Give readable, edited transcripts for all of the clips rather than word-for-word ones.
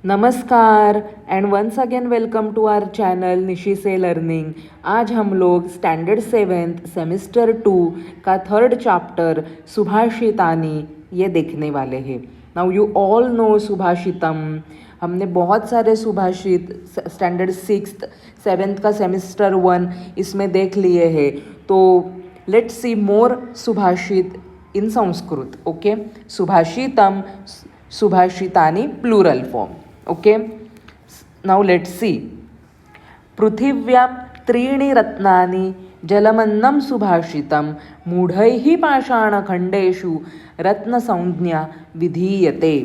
नमस्कार and once again welcome to our channel Nishi से learning. आज हम लोग स्टैंडर्ड 7th सेमेस्टर 2 का थर्ड चैप्टर सुभाषितानी ये देखने वाले हैं। Now you all know Subhashitam. हमने बहुत सारे सुभाषित स्टैंडर्ड 6th 7th का सेमेस्टर 1 इसमें देख लिए हैं। तो लेट्स सी मोर सुभाषित इन संस्कृत। ओके, सुभाषितम, सुभाषितानी plural form. Okay, now let's see. पृथिव्यां त्रीणि रत्नानि जलमन्नं सुभाषितं मूढैः पाषाणखण्डेषु रत्नसंज्ञा विधीयते।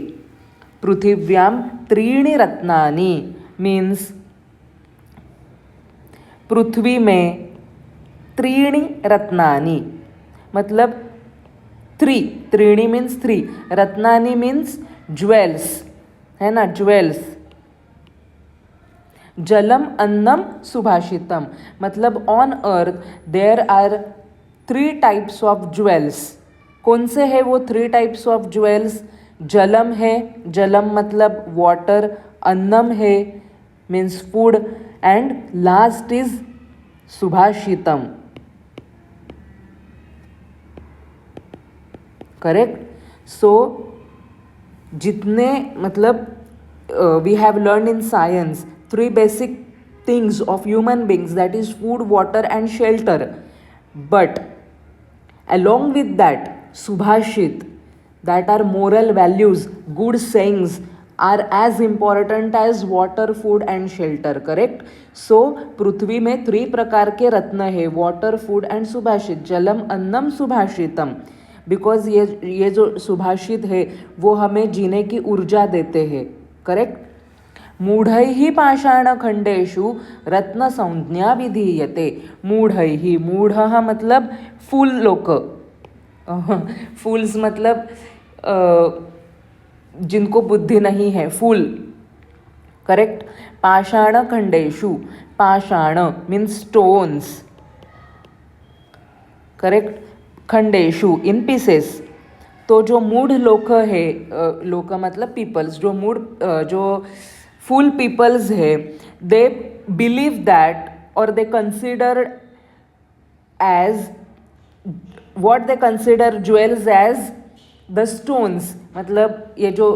पृथिव्यां त्रीणि रत्नानि मीन्स पृथ्वी में त्रीणि रत्नानि मतलब त्रीणि मीन्स 3, रत्नानि मीन्स ज्वेल्स, है ना, ज्वेल्स। जलम अन्नम सुभाषितम मतलब on earth there are 3 types of jewels. कौन से है वो 3 टाइप्स ऑफ ज्वेल्स? जलम है, जलम मतलब वाटर, अन्नम है means food, and last is सुभाषितम। करेक्ट। सो जितने मतलब we have learn in science 3 basic things of human beings, that is food, water and shelter, but along with that subhashit, that are moral values, good sayings, are as important as water, food and shelter. correct? So पृथ्वी में 3 प्रकार के रत्न है, water, food and सुभाषित। जलम अन्नम Subhashitam, because ये जो सुभाषित है वो हमें जीने की ऊर्जा देते हैं। करेक्ट। मूढ़ैः पाषाणखंडेषु रत्न संज्ञा विधीयते। मूढ़ैः, मूढ़ः मतलब फूल लोक, फूल्स मतलब जिनको बुद्धि नहीं है, फूल। करेक्ट। पाषाणखंडेषु, पाषाण मीन्स स्टोन्स। करेक्ट। खंडेशु इन पीसेस। तो जो मूढ़ लोक है, लोक मतलब पीपल्स, जो मूढ़ जो फुल पीपल्स है, दे बिलीव दैट और they consider as what they consider jewels as the stones. मतलब ये जो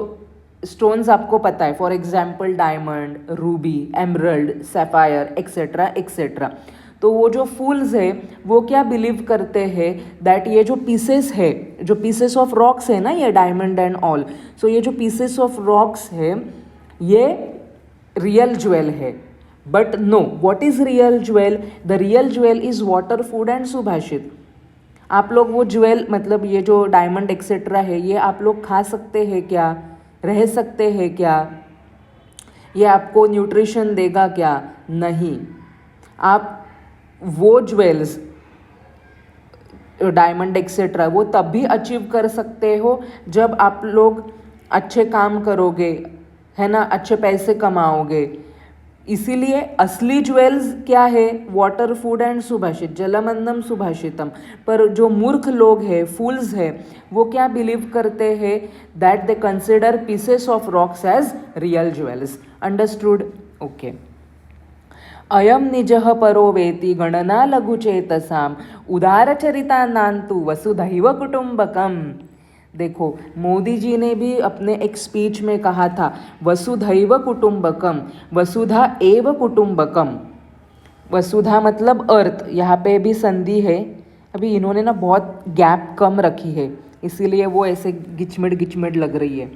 स्टोन्स आपको पता है, for example diamond, ruby, emerald, sapphire etcetera etcetera. तो वो जो फूल्स है वो क्या बिलीव करते हैं दैट ये जो पीसेस है, जो पीसेस ऑफ रॉक्स है ना, ये डायमंड एंड ऑल, सो ये जो पीसेस ऑफ रॉक्स है ये रियल ज्वेल है। But no, what is real jewel? The real jewel is water, food and सुभाषित। आप लोग वो ज्वेल मतलब ये जो डायमंड एक्सेट्रा है ये आप लोग खा सकते हैं क्या? रह सकते हैं क्या? ये आपको न्यूट्रिशन देगा क्या? नहीं। आप वो ज्वेल्स, डायमंड एक्सेट्रा, वो तब भी अचीव कर सकते हो जब आप लोग अच्छे काम करोगे, है ना, अच्छे पैसे कमाओगे। इसीलिए असली ज्वेल्स क्या है? वाटर, फूड एंड सुभाषित, जलमन्नम सुभाषितम। पर जो मूर्ख लोग हैं, फूल्स है, वो क्या बिलीव करते हैं? That they consider pieces of rocks as real jewels. Understood? Okay. अयम निजः परो वेति गणना लघुचेतसाम उदारचरितानान्तु वसुधैव कुटुंबकम। देखो, मोदी जी ने भी अपने एक स्पीच में कहा था वसुधैव कुटुंबकम, वसुधा एव कुटुंबकम। वसुधा मतलब अर्थ, यहाँ पे भी संधि है। अभी इन्होंने ना बहुत गैप कम रखी है, इसीलिए वो ऐसे गिचमिड गिचमिड लग रही है।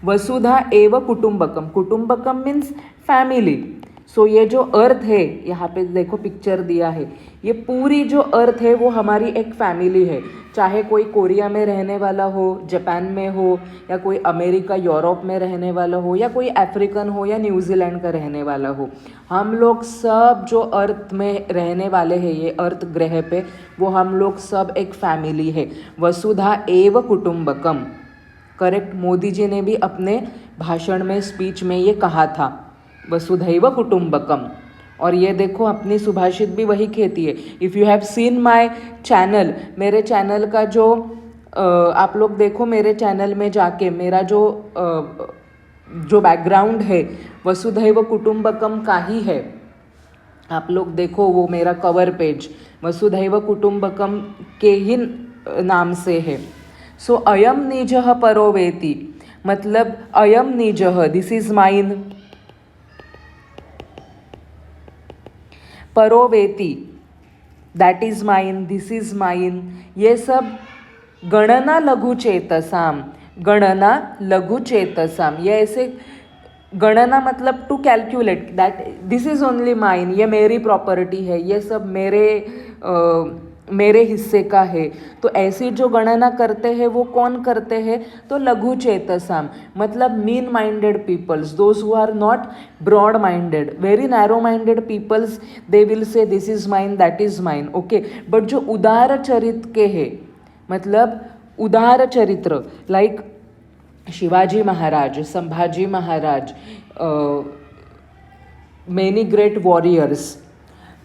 वसुधा एव कुटुंबकम, कुटुंबकम मीन्स फैमिली। सो ये जो अर्थ है, यहाँ पे देखो पिक्चर दिया है, ये पूरी जो अर्थ है वो हमारी एक फैमिली है। चाहे कोई कोरिया में रहने वाला हो, जापान में हो, या कोई अमेरिका यूरोप में रहने वाला हो, या कोई अफ्रीकन हो, या न्यूजीलैंड का रहने वाला हो, हम लोग सब जो अर्थ में रहने वाले हैं, ये अर्थ ग्रह पे, वो हम लोग सब एक फैमिली है। वसुधा एव कुटुंबकम। करेक्ट। मोदी जी ने भी अपने भाषण में, स्पीच में ये कहा था वसुधैव कुटुंबकम। और ये देखो अपनी सुभाषित भी वही कहती है। If you have seen my channel, मेरे चैनल का जो आप लोग देखो, मेरे चैनल में जाके मेरा जो जो बैकग्राउंड है वसुधैव कुटुंबकम का ही है। आप लोग देखो वो मेरा कवर पेज वसुधैव कुटुंबकम के ही नाम से है। सो अयम निजः परो वेति, मतलब अयम निजः दिस इज माइन, परो वेति that is mine, this is mine, ये सब गणना लघु चेतसाम, गणना लघु चेतसाम, ये ऐसे गणना मतलब to calculate that this is only mine, ये मेरी प्रॉपर्टी है, ये सब मेरे हिस्से का है। तो ऐसी जो गणना करते हैं वो कौन करते हैं, तो लघु चेतसाम, मतलब mean minded peoples, those who are not broad minded, very narrow minded peoples, they will say this is mine that is mine, okay. But जो उदार चरित्र के हैं, मतलब उदार चरित्र like Shivaji Maharaj, Sambhaji Maharaj, many great warriors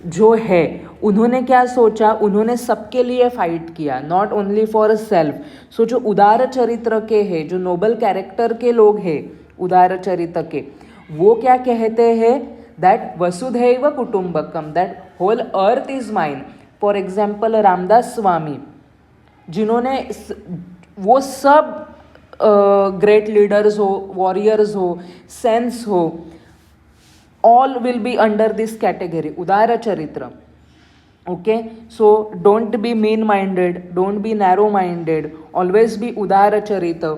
जो है, उन्होंने क्या सोचा, उन्होंने सबके लिए फाइट किया, नॉट ओनली फॉर सेल्फ। सो जो उदार चरित्र के हैं, जो नोबल कैरेक्टर के लोग हैं उदार चरित्र के, वो क्या कहते हैं, दैट वसुधैव कुटुंबकम, that whole earth is mine. For example Ramdas Swami, जिन्होंने वो सब ग्रेट लीडर्स हो, वॉरियर्स हो, सेंस हो, all will be under this category, udara charitra, okay। So don't be mean minded, don't be narrow minded, always be udara charita,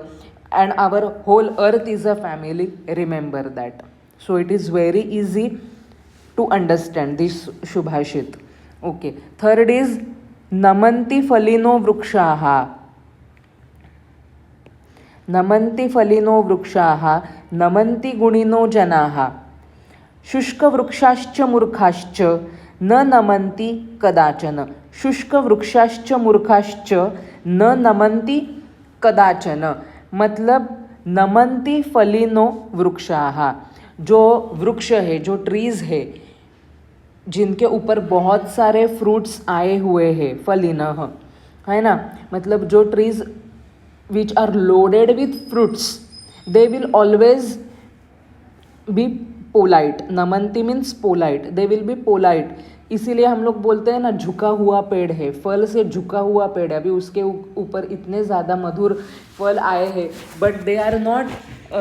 and our whole earth is a family, remember that। So it is very easy to understand this shubhashit, okay। Third is namanti falino vrukshaha, namanti falino vrukshaha, namanti gunino janaha, शुष्क वृक्षाश्च मूर्खाश्च न नमन्ति कदाचन, शुष्क वृक्षाश्च मूर्खाश्च न नमन्ति कदाचन, मतलब नमन्ति फलिनो वृक्षाः, जो वृक्ष है, जो ट्रीज है, जिनके ऊपर बहुत सारे फ्रूट्स आए हुए हैं, फलिनः, है ना, मतलब जो trees which are loaded with fruits, they will always be polite, नमंती means polite, they will be polite. इसीलिए हम लोग बोलते हैं ना झुका हुआ पेड़ है, फल से झुका हुआ पेड़ है, अभी उसके ऊपर इतने ज़्यादा मधुर फल आए हैं, but they are not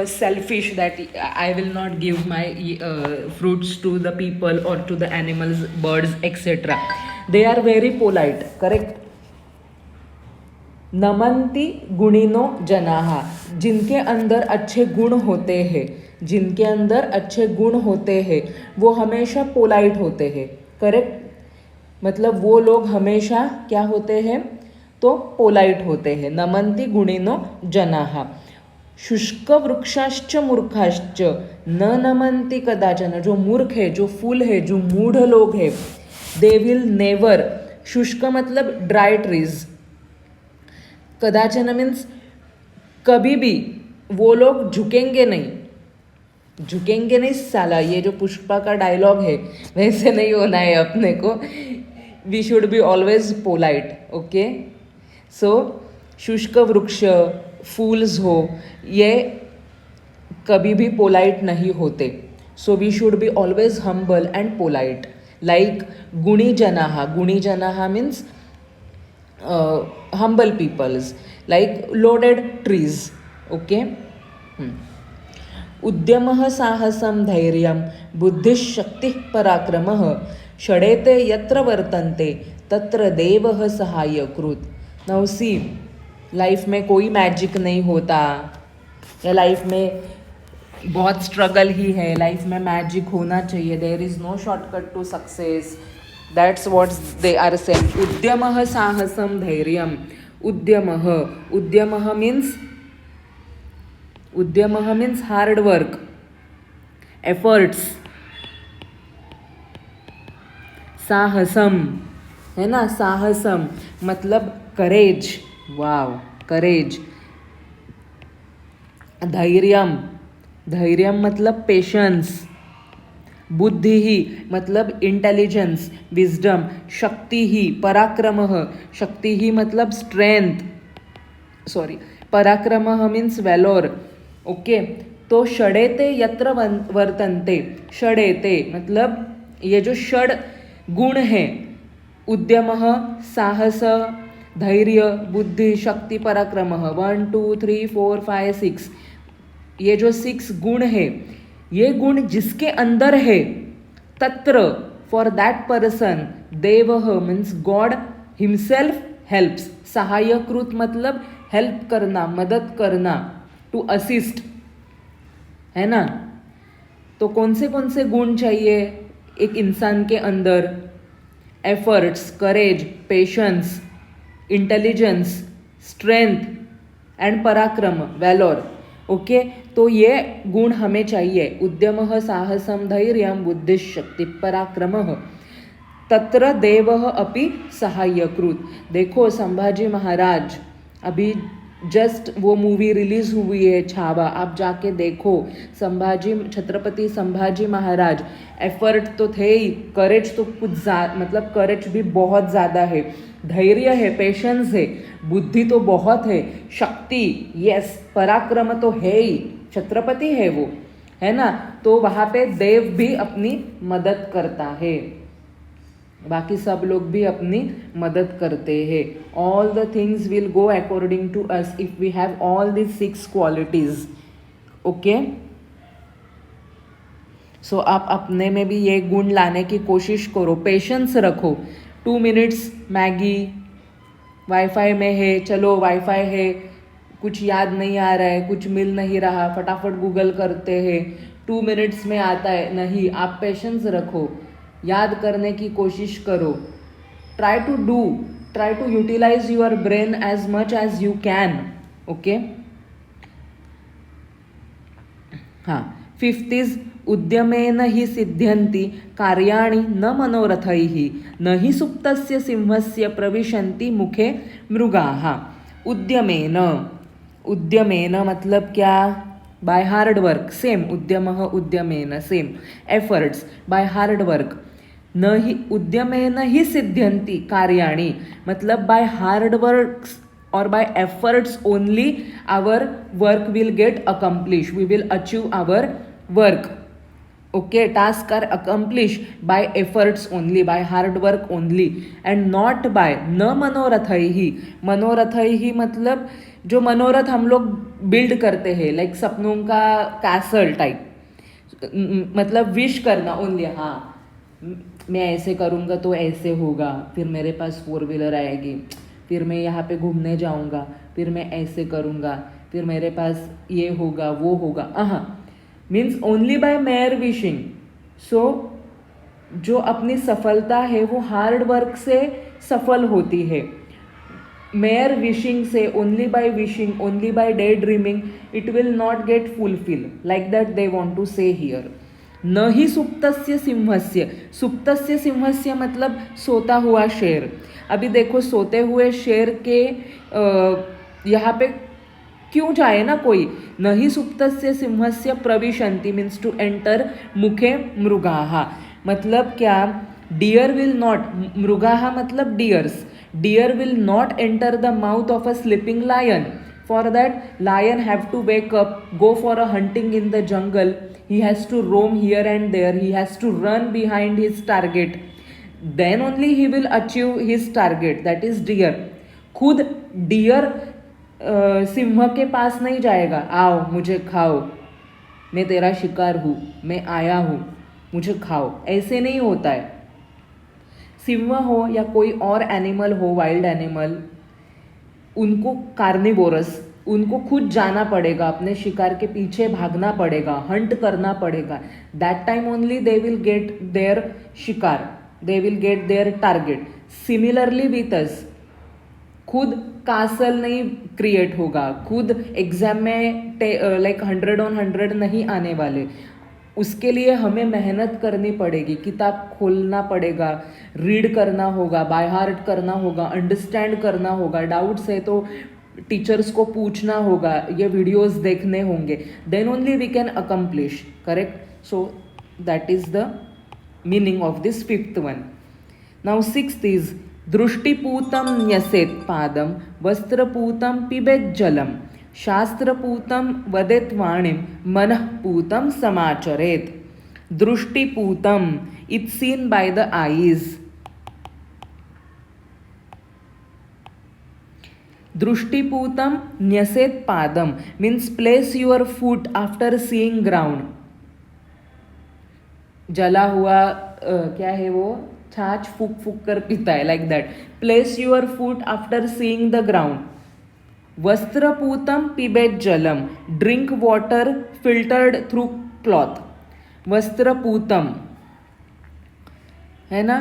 selfish that I will not give my fruits to the people और to the animals, birds etcetera, they are very polite, correct. नमंती गुणिनो जनाहा, जिनके अंदर अच्छे गुण होते हैं, जिनके अंदर अच्छे गुण होते हैं वो हमेशा पोलाइट होते हैं, करेक्ट, मतलब वो लोग हमेशा क्या होते हैं, तो पोलाइट होते हैं। नमंती गुणिनो जनाः, शुष्क वृक्षाश्च मूर्खाश्च न नमंती कदाचन, जो मूर्ख है, जो फूल है, जो मूढ़ लोग हैं, दे विल नेवर, शुष्क मतलब ड्राई ट्रीज, कदाचन मीन्स कभी भी वो लोग झुकेंगे नहीं, झुकेंगे नहीं साला, ये जो पुष्पा का डायलॉग है वैसे नहीं होना है अपने को, we should be always polite, okay. So शुष्क वृक्ष, फूल्स हो, ये कभी भी पोलाइट नहीं होते, so we should be always humble and polite, like गुणी जनाः, गुणी जनाः means humble peoples, like loaded trees, okay। उद्यमः साहसं धैर्यं बुद्धिशक्तिः पराक्रमः षडेते यत्र वर्तन्ते तत्र देवः सहायकृत्। नाउ सी, लाइफ में कोई मैजिक नहीं होता, या लाइफ में बहुत स्ट्रगल ही है, लाइफ में मैजिक होना चाहिए, there is no shortcut to success, that's what they are saying. उद्यमः साहसं धैर्यं, उद्यमः, उद्यमः मीन्स हार्ड वर्क, एफर्ट्स, साहसम है ना, साहसम मतलब करेज, वाव, करेज। धैर्यम, धैर्यम मतलब पेशेंस। बुद्धि ही मतलब इंटेलिजेंस, विजडम। शक्ति ही, पराक्रमः, शक्ति ही मतलब strength, sorry, पराक्रमः means valour, okay. तो षडेते यत्र वर्तन्ते, षडेते मतलब ये जो षड गुण हैं, उद्यमः, साहस, धैर्य, बुद्धि, शक्ति, पराक्रमः, 1 2 3 4 5 6, ये जो 6 गुण है, ये गुण जिसके अंदर है, तत्र फॉर दैट पर्सन देवः मीन्स गॉड हिमसेल्फ हेल्प्स। सहायकृत मतलब हेल्प करना, मदद करना, टू असिस्ट, है ना। तो कौन से गुण चाहिए एक इंसान के अंदर? Efforts, courage, patience, intelligence, strength and पराक्रम, वैलोर। ओके, तो ये गुण हमें चाहिए। उद्यमः, साहसम, धैर्यम, बुद्धिशक्ति, पराक्रमः, तत्र देवः अपि सहायकृत। देखो संभाजी महाराज, अभी जस्ट वो मूवी रिलीज हुई है छावा, आप जाके देखो। संभाजी, छत्रपति संभाजी महाराज, एफर्ट तो थे ही, करेज तो कुछ मतलब करेज भी बहुत ज़्यादा है, धैर्य है, पेशेंस है, बुद्धि तो बहुत है, शक्ति यस, पराक्रम तो है ही, छत्रपति है वो, है ना। तो वहाँ पे देव भी अपनी मदद करता है, बाकी सब लोग भी अपनी मदद करते हैं। All the things will go according to us if we have all this 6 qualities. Okay, so आप अपने में भी ये गुण लाने की कोशिश करो। पेशेंस रखो। 2 मिनट्स मैगी, वाईफाई में है, चलो वाईफाई है, कुछ याद नहीं आ रहा है, कुछ मिल नहीं रहा, फटाफट गूगल करते हैं, 2 मिनट्स में आता है, नहीं। आप पेशेंस रखो, याद करने की कोशिश करो। Try to utilize your brain as much as you can. Okay, हाँ। 5th इज उद्यमेन ही सिद्ध्यन्ति कार्याणि न मनोरथैः, न हि सुप्तस्य सिंहस्य प्रविशन्ति मुखे मृगाः। उद्यमेन मतलब क्या? बाय हार्ड वर्क, सेम उद्यमः उद्यमेन, same efforts, by hard work. न ही उद्यमेन ही सिद्ध्यन्ति कार्याणि मतलब बाय हार्ड वर्क्स और by efforts only our work will get accomplish, we will achieve our work. Okay, tasks are accomplished by efforts only, by hard work only, and not by न मनोरथैहि। मनोरथैहि मतलब जो मनोरथ हम लोग बिल्ड करते हैं, like सपनों का कैसल टाइप, मतलब विश करना ओनली। हाँ, मैं ऐसे करूँगा तो ऐसे होगा, फिर मेरे पास 4 व्हीलर आएगी, फिर मैं यहाँ पे घूमने जाऊँगा, फिर मैं ऐसे करूँगा, फिर मेरे पास ये होगा वो होगा। Means only by mere wishing. So जो अपनी सफलता है वो हार्ड वर्क से सफल होती है। मेयर विशिंग से, only by wishing, only by day dreaming, it will not get fulfil, like that they want to say here. न ही सुप्तस्य सिंहस्य, सुप्तस्य सिंहस्य मतलब सोता हुआ शेर। अभी देखो सोते हुए शेर के यहाँ पे क्यों जाए ना कोई? न ही सुप्तस्य सिंहस्य प्रविशन्ति मीन्स टू एंटर मुखे मृगाः, मतलब क्या? डियर विल नॉट, मृगाः मतलब deers, deer will not enter the mouth of a sleeping lion. For that lion have to wake up, go for a hunting in the jungle, he has to roam here and there, he has to run behind his target, then only he will achieve his target, that is deer। खुद dear Singh के पास नहीं जाएगा, आओ मुझे खाओ, मैं तेरा शिकार हूँ, मैं आया हूँ, मुझे खाओ, ऐसे नहीं होता है। सिंह हो या कोई और एनिमल हो, वाइल्ड एनिमल, उनको कार्निवोरस, उनको खुद जाना पड़ेगा, अपने शिकार के पीछे भागना पड़ेगा, हंट करना पड़ेगा। That time only they will get their शिकार, they will get their target. Similarly with us, खुद कासल नहीं क्रिएट होगा, खुद एग्जाम में लाइक 100 on 100 नहीं आने वाले। उसके लिए हमें मेहनत करनी पड़ेगी, किताब खोलना पड़ेगा, रीड करना होगा, बाय हार्ट करना होगा, अंडरस्टैंड करना होगा, डाउट्स है तो टीचर्स को पूछना होगा, ये वीडियोस देखने होंगे, then only we can accomplish, correct. So that is the meaning of this 5th one। Now 6th is दृष्टिपूतं न्यसेत् पादं, वस्त्रपूतं पिबेत् जलम, शास्त्रपूतं वदेत् वाणीं मनःपूतं समाचरेत्. दृष्टिपूतं, it's seen by the eyes. दृष्टिपूतं न्यसेत पादम means place your foot after seeing ground. जला हुआ क्या है वो, छाछ फूक फूक कर पीता है, like that. Place your foot after seeing the ground. वस्त्रपूतं पिबेत Jalam, drink water filtered through cloth. वस्त्रपूतं है ना,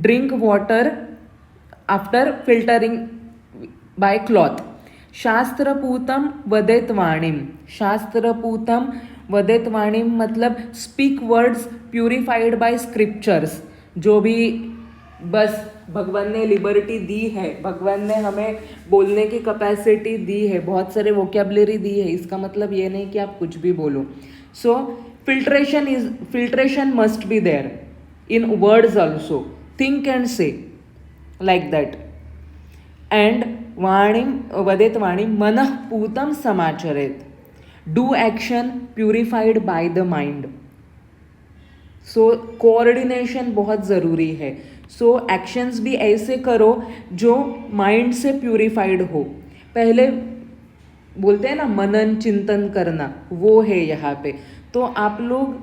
drink water after filtering by cloth. शास्त्रपूतं वदेत वाणीम, शास्त्रपूतं वदेत वाणीम मतलब speak words purified bye scriptures. जो भी बस भगवान ने लिबर्टी दी है, भगवान ने हमें बोलने की कैपेसिटी दी है, बहुत सारे वोकेबलरी दी है, इसका मतलब ये नहीं कि आप कुछ भी बोलो. सो filtration must be there in words also. Think and say like that. And वाणीम वदेत वाणीम मनः पूतं समाचरेत. Do action purified by the mind. So coordination बहुत ज़रूरी है. सो एक्शंस भी ऐसे करो जो माइंड से प्यूरिफाइड हो. पहले बोलते हैं ना मनन चिंतन करना, वो है यहाँ पे. तो आप लोग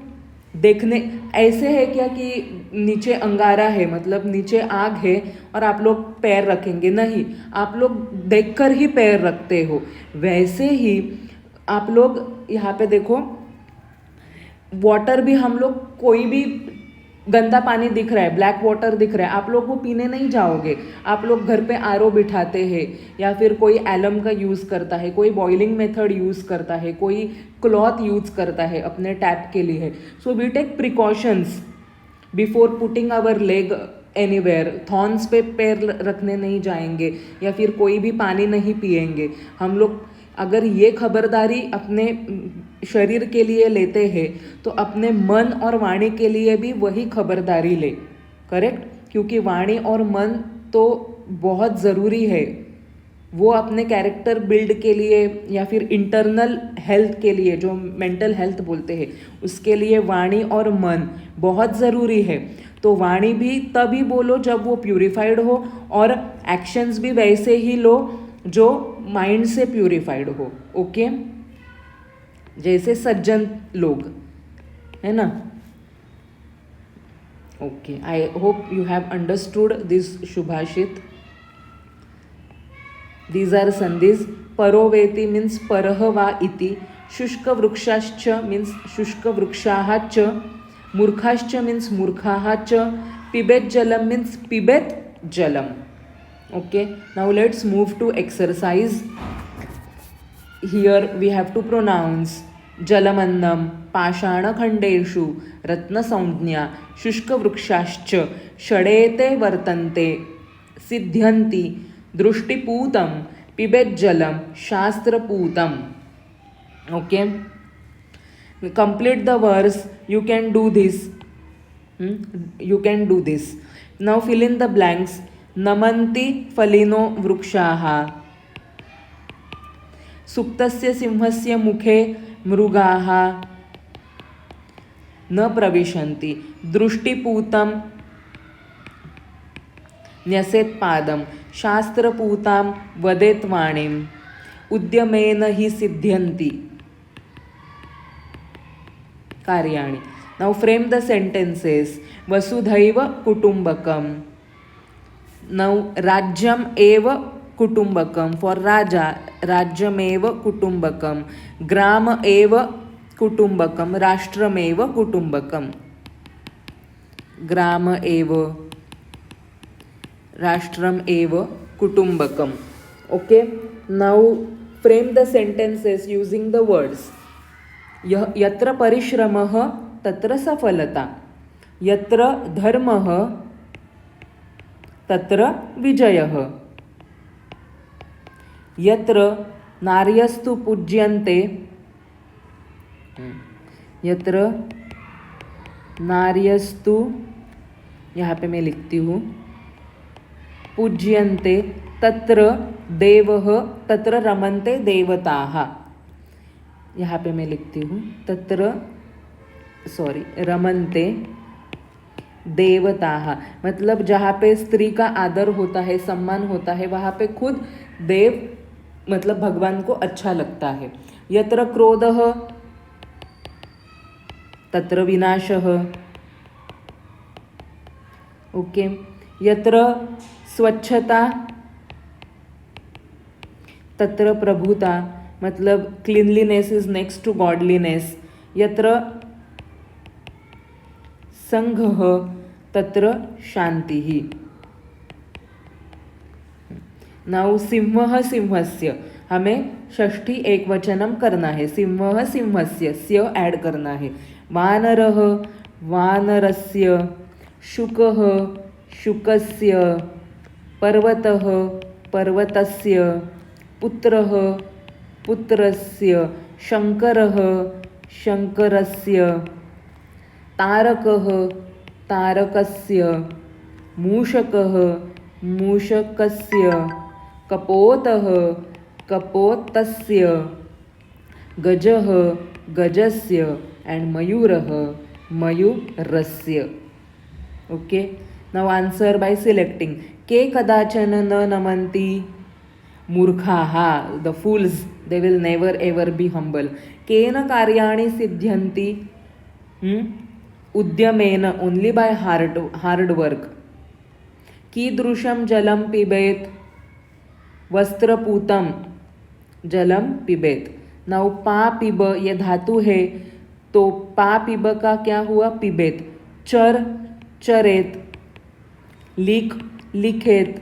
देखने ऐसे है क्या कि नीचे अंगारा है, मतलब नीचे आग है और आप लोग पैर रखेंगे? नहीं, आप लोग देखकर ही पैर रखते हो. वैसे ही आप लोग यहाँ पे देखो, वाटर भी हम लोग, कोई भी गंदा पानी दिख रहा है, ब्लैक वाटर दिख रहा है, आप लोग वो पीने नहीं जाओगे. आप लोग घर पे आरओ बिठाते हैं, या फिर कोई एलम का यूज़ करता है, कोई बॉइलिंग मेथड यूज़ करता है, कोई क्लॉथ यूज़ करता है अपने टैप के लिए. So we take precautions before putting our leg anywhere. Thorns पे पैर रखने नहीं जाएंगे, या फिर कोई भी पानी नहीं पिएंगे. हम लोग अगर ये खबरदारी अपने शरीर के लिए लेते हैं तो अपने मन और वाणी के लिए भी वही खबरदारी ले. करेक्ट? क्योंकि वाणी और मन तो बहुत ज़रूरी है. वो अपने कैरेक्टर बिल्ड के लिए या फिर इंटरनल हेल्थ के लिए, जो मेंटल हेल्थ बोलते हैं, उसके लिए वाणी और मन बहुत ज़रूरी है. तो वाणी भी तभी बोलो जब वो प्यूरिफाइड हो, और एक्शंस भी वैसे ही लो जो माइंड से प्यूरिफाइड हो. ओके, जैसे सज्जन लोग है ना. Okay, I hope you have understood this शुभाषित. दीज आर संधीज. परोवेति मीन्स परह वा इति. शुष्कवृक्षाश्च मीन्स शुष्कवृक्षाः च. मूर्खाश्च मीन्स मूर्खाः च. पिबेत जलम means पिबेत Jalam. Okay, now let's move to exercise. Here we have to pronounce jalamannam, पाषाणखण्डेषु रत्नसंज्ञा, शुष्कवृक्षाश्च, षडेते वर्तन्ते, सिद्ध्यन्ति, दृष्टिपूतं, पिबेज्जलं, शास्त्रपूतं. Okay, complete the verse. You can do this. You can do this. Now fill in the blanks. नमन्ति फलिनो वृक्षाः. सुप्तस्य सिंहस्य मुखे मृगाः न प्रविशन्ति. दृष्टिपूतं न्यसेत् पादं. शास्त्रपूतां वदेत् वाणीम्. उद्यमेन हि सिद्ध्यन्ति कार्याणि. Now frame the sentences. वसुधैव कुटुंबकम. Now राज्यम एव कुटुंबकम फॉर राजा. राज्यमेव कुटुंबकम. ग्राम एव कुटुंबकम. राष्ट्रमेव कुटुंबकम. ग्राम एव, राष्ट्रम एव कुटुंबकम. Okay, now frame the sentences using the words. यत्र परिश्रमः तत्र सफलता. यत्र धर्मः तत्र विजयः. यत्र नार्यस्तु पूज्यन्ते. यत्र नार्यस्तु, यहाँ पे मैं लिखती हूँ, पूज्यन्ते तत्र देवः तत्र रमन्ते देवताः। यहाँ पे मैं लिखती हूँ रमन्ते देवताः, मतलब जहाँ पे स्त्री का आदर होता है, सम्मान होता है, वहाँ पे खुद देव मतलब भगवान को अच्छा लगता है। यत्र क्रोधः तत्र विनाशः। ओके, यत्र स्वच्छता तत्र प्रभुता, मतलब cleanliness is next to godliness. यत्र संघः तत्र शांतिः। नाउ सिंहः सिंहस्य, हमें षष्ठी एक वचनम करना है। सिंहः सिंहस्य, स्य ऐड करना है। वानरः वानरस्य, शुकः शुकस्य, पर्वतः पर्वतस्य, पुत्रः पुत्रस्य, शङ्करः शङ्करस्य, तारकः तारकस्य, मूषकः मूषकस्य, कपोतः कपोतस्य, गजः गजस्य एंड मयूरः मयूरस्य। Okay, now answer by selecting. के कदाचन न नमन्ति, मूर्खाः, the fools, they will never ever be humble. केन कार्याणि सिद्ध्यन्ति, उद्यमेन, ओनली बाय हार्ड वर्क। कीदृशं जलं पिबेत, वस्त्रपूतं जलम पिबेत। नाउ पा पिब ये धातु है, तो पा पिब का क्या हुआ, पिबेत। चर चरेत, लिख लिखेत,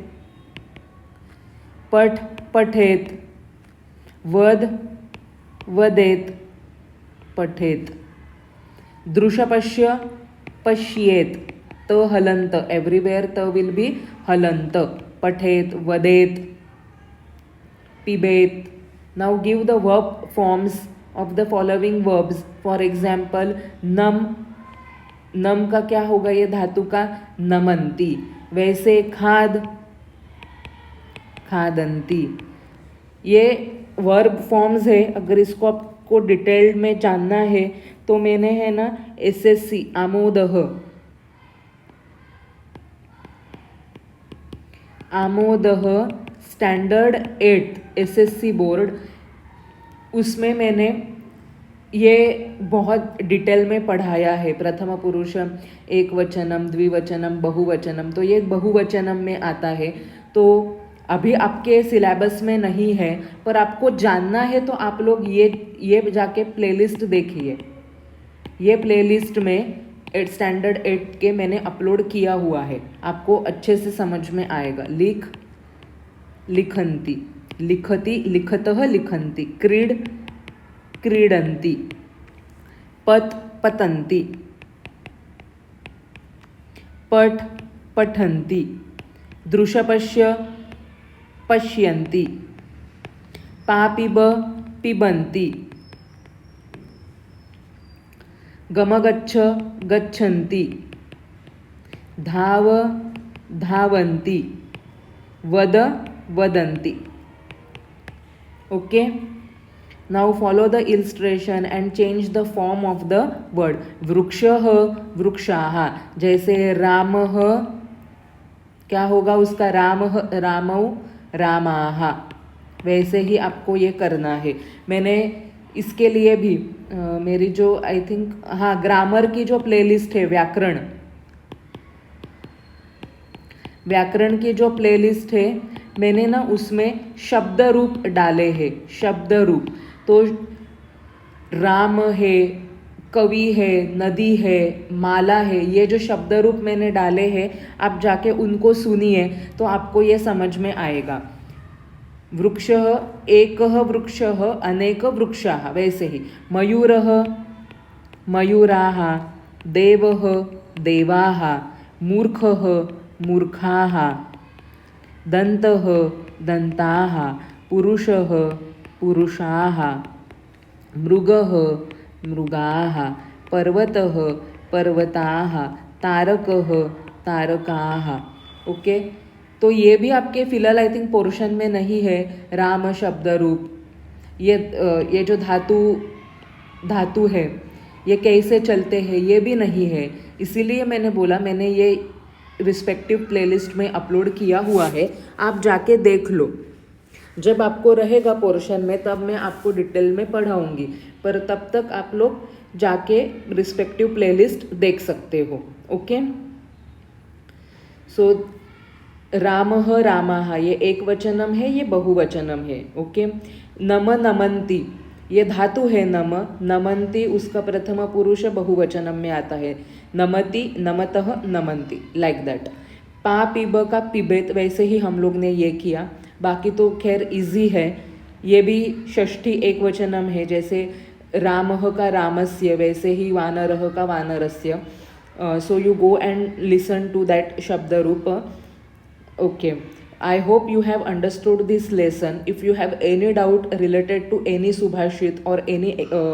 पठ पठेत, वद वदेत, पठेत। दृशपश्य पश्येत, त हलंत, एवरीवेयर त विल बी हलंत। पठेत, वदेत, पिबेत। Now give the verb forms of the following verbs. For example नम, नम का क्या होगा, ये धातु का नमंती। वैसे खाद खादंती। ये वर्ब फॉर्म्स है, अगर इसको आपको डिटेल्ड में जानना है तो मैंने है ना एसएससी आमोदः आमोदः स्टैंडर्ड 8 एसएससी बोर्ड, उसमें मैंने ये बहुत डिटेल में पढ़ाया है। प्रथम पुरुषम, एक वचनम, द्विवचनम, बहुवचनम। तो ये बहुवचनम में आता है, तो अभी आपके सिलेबस में नहीं है, पर आपको जानना है तो आप लोग ये जाके प्लेलिस्ट देखिए। ये प्लेलिस्ट में स्टैंडर्ड 8 के मैंने अपलोड किया हुआ है, आपको अच्छे से समझ में आएगा। लिख लिखन्ति, लिखति लिखतः लिखन्ति, क्रीड क्रीडन्ति, पत पतन्ति, पठ पठन्ति, दृशपश्य पश्यन्ति, पापिब पिबन्ति, गमगच्छ गच्छन्ति, धाव धावन्ति, वद वदन्ति। Okay, now follow the illustration and change the form of the word. वृक्षः वृक्षाः, जैसे रामः क्या होगा उसका, रामः रामौ रामाः, वैसे ही आपको ये करना है। मैंने इसके लिए भी मेरी जो आई थिंक ग्रामर की जो प्लेलिस्ट है, व्याकरण की जो प्लेलिस्ट है, मैंने ना उसमें शब्द रूप डाले हैं। शब्द रूप तो राम है, कवि है, नदी है, माला है, ये जो शब्द रूप मैंने डाले हैं, आप जाके उनको सुनिए तो आपको ये समझ में आएगा। वृक्षः एकः वृक्षः अनेक वृक्षाः, वैसे ही मयूरः मयूराः, देवः देवाः, मूर्खः मूर्खाः, दन्तः दन्ताः, पुरुषः पुरुषाः, मृगः मृगाः, पर्वतः पर्वताः, तारकः तारकाः। ओके, तो ये भी आपके फिलहाल आई थिंक पोर्शन में नहीं है। राम शब्द रूप, ये जो धातु है ये कैसे चलते हैं ये भी नहीं है। इसीलिए मैंने बोला, मैंने ये रिस्पेक्टिव प्लेलिस्ट में अपलोड किया हुआ है, आप जाके देख लो। जब आपको रहेगा पोर्शन में तब मैं आपको डिटेल में पढ़ाऊंगी, पर तब तक आप लोग जाके रिस्पेक्टिव प्लेलिस्ट देख सकते हो। ओके, सो रामः रामाः ये एक वचनम है, ये बहुवचनम है। ओके, नम नमन्ति ये धातु है नम, नमन्ति उसका प्रथम पुरुष बहुवचनम में आता है। नमति नमतः नमन्ति, लाइक दैट। पा पीब का पिबेत वैसे ही हम लोग ने ये किया, बाकी तो खैर इजी है। ये भी षष्ठी एक वचनम है, जैसे रामः का रामस्य वैसे ही वानरः का वानरस्य। So you go and listen to that शब्द रूप। Okay, I hope you have understood this lesson. If you have any doubt related to any subhashit or any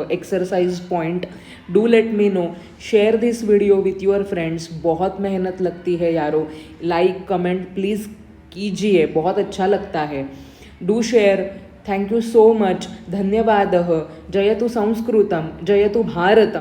exercise point, do let me know. Share this video with your friends. बहुत मेहनत लगती है यारो, like comment please कीजिए, बहुत अच्छा लगता है। Do share. Thank you so much. धन्यवादः। जयतु संस्कृतं, जयतु भारतम्।